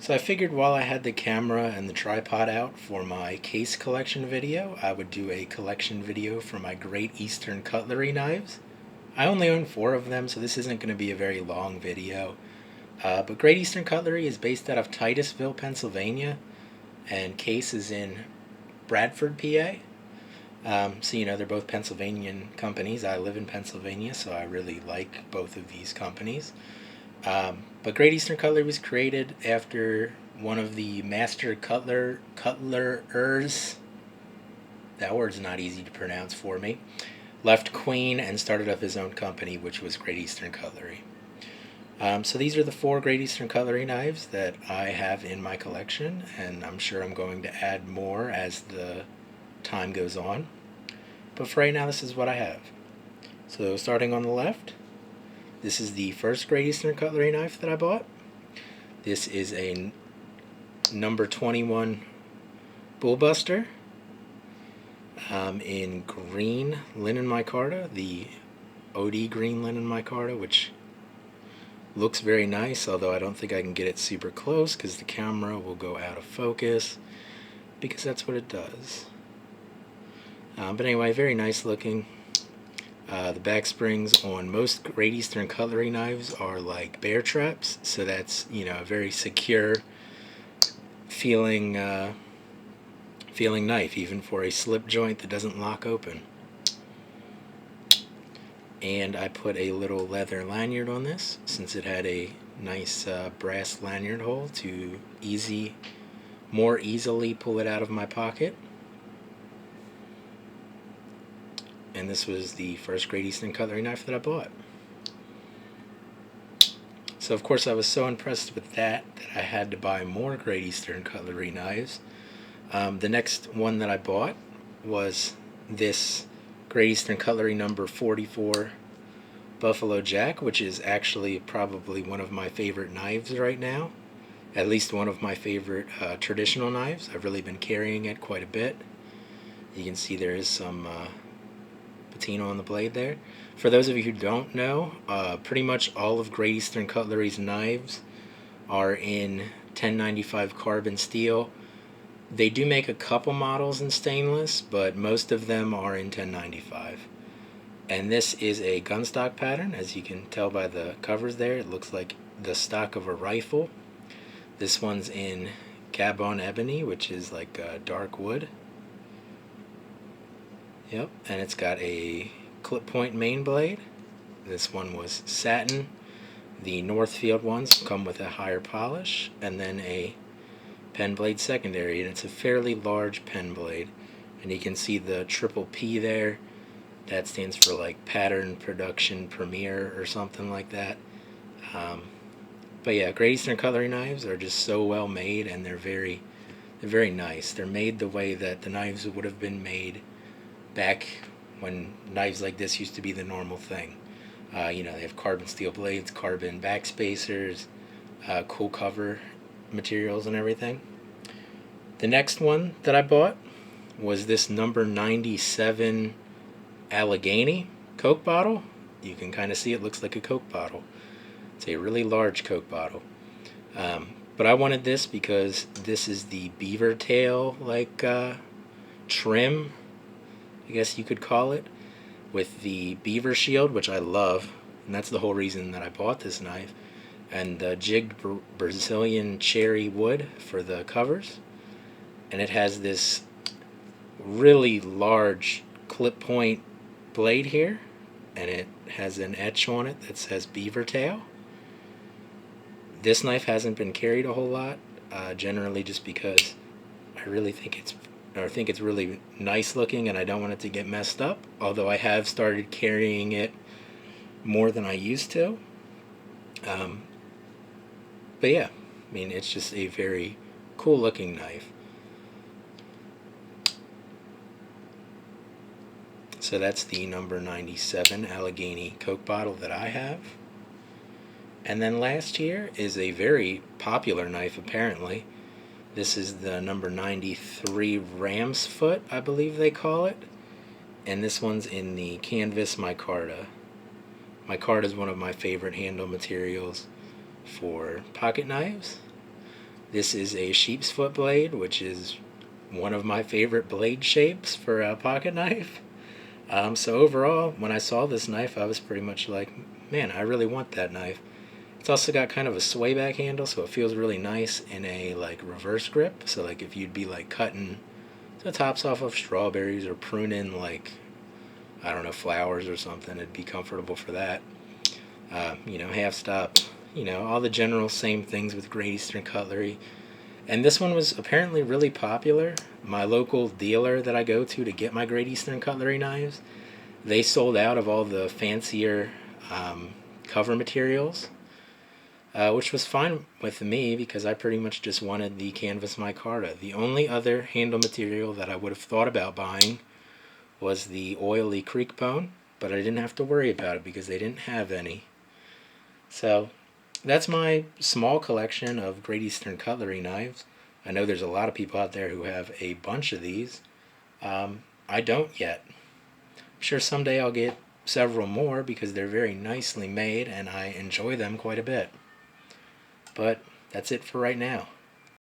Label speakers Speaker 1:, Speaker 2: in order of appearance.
Speaker 1: So I figured while I had the camera and the tripod out for my case collection video, I would do a collection video for my Great Eastern Cutlery knives. I only own 4 of them, so this isn't going to be a very long video. But Great Eastern Cutlery is based out of Titusville, Pennsylvania, and Case is in Bradford, PA. So they're both Pennsylvanian companies. I live in Pennsylvania, so I really like both of these companies. But Great Eastern Cutlery was created after one of the master cutlerers, that word's not easy to pronounce for me, left Queen and started up his own company, which was Great Eastern Cutlery. So these are the 4 Great Eastern Cutlery knives that I have in my collection, and I'm sure I'm going to add more as the time goes on. But for right now, this is what I have. So starting on the left, this is the first Great Eastern Cutlery knife that I bought. This is a number 21 Bullbuster in green linen micarta, the OD green linen micarta, which looks very nice, although I don't think I can get it super close because the camera will go out of focus, because that's what it does. But anyway, very nice looking. The back springs on most Great Eastern Cutlery knives are like bear traps, so that's a very secure feeling knife, even for a slip joint that doesn't lock open. And I put a little leather lanyard on this, since it had a nice brass lanyard hole to more easily pull it out of my pocket. And this was the first Great Eastern Cutlery knife that I bought. So of course I was so impressed with that I had to buy more Great Eastern Cutlery knives. The next one that I bought was this Great Eastern Cutlery number 44 Buffalo Jack, which is actually probably one of my favorite knives right now. At least one of my favorite traditional knives. I've really been carrying it quite a bit. You can see there is some patina on the blade there. For those of you who don't know, pretty much all of Great Eastern Cutlery's knives are in 1095 carbon steel. They do make a couple models in stainless, but most of them are in 1095. And this is a gun stock pattern, as you can tell by the covers there. It looks like the stock of a rifle. This one's in Gabon ebony, which is like dark wood. Yep, and it's got a clip point main blade. This one was satin. The Northfield ones come with a higher polish, and then a pen blade secondary, and it's a fairly large pen blade. And you can see the triple P there. That stands for like Pattern Production Premier or something like that. But yeah, Great Eastern Cutlery knives are just so well made, and they're very nice. They're made the way that the knives would have been made back when knives like this used to be the normal thing. They have carbon steel blades, carbon backspacers, cool cover materials and everything. The next one that I bought was this number 97 Allegheny Coke bottle. You can kind of see it looks like a Coke bottle. It's a really large Coke bottle. But I wanted this because this is the beaver tail trim, I guess you could call it, with the beaver shield, which I love, and that's the whole reason that I bought this knife, and the jigged Brazilian cherry wood for the covers. And it has this really large clip point blade here, and it has an etch on it that says beaver tail. This knife hasn't been carried a whole lot, generally just because I really think it's really nice looking, and I don't want it to get messed up, although I have started carrying it more than I used to. But yeah, I mean, it's just a very cool looking knife. So that's the number 97 Allegheny Coke bottle that I have. And then last here is a very popular knife, apparently. This is the number 93 Ram's Foot, I believe they call it. And this one's in the canvas micarta. Micarta is one of my favorite handle materials for pocket knives. This is a sheep's foot blade, which is one of my favorite blade shapes for a pocket knife. So overall, when I saw this knife, I was pretty much like, man, I really want that knife. It's also got kind of a sway back handle, so it feels really nice in a like reverse grip. So like if you'd be like cutting the tops off of strawberries or pruning like, I don't know, flowers or something, it'd be comfortable for that. Half stop, all the general same things with Great Eastern Cutlery. And this one was apparently really popular. My local dealer that I go to get my Great Eastern Cutlery knives, they sold out of all the fancier cover materials, which was fine with me because I pretty much just wanted the canvas micarta. The only other handle material that I would have thought about buying was the oily creek bone, but I didn't have to worry about it because they didn't have any. So that's my small collection of Great Eastern Cutlery knives. I know there's a lot of people out there who have a bunch of these. I don't yet. I'm sure someday I'll get several more because they're very nicely made and I enjoy them quite a bit. But that's it for right now.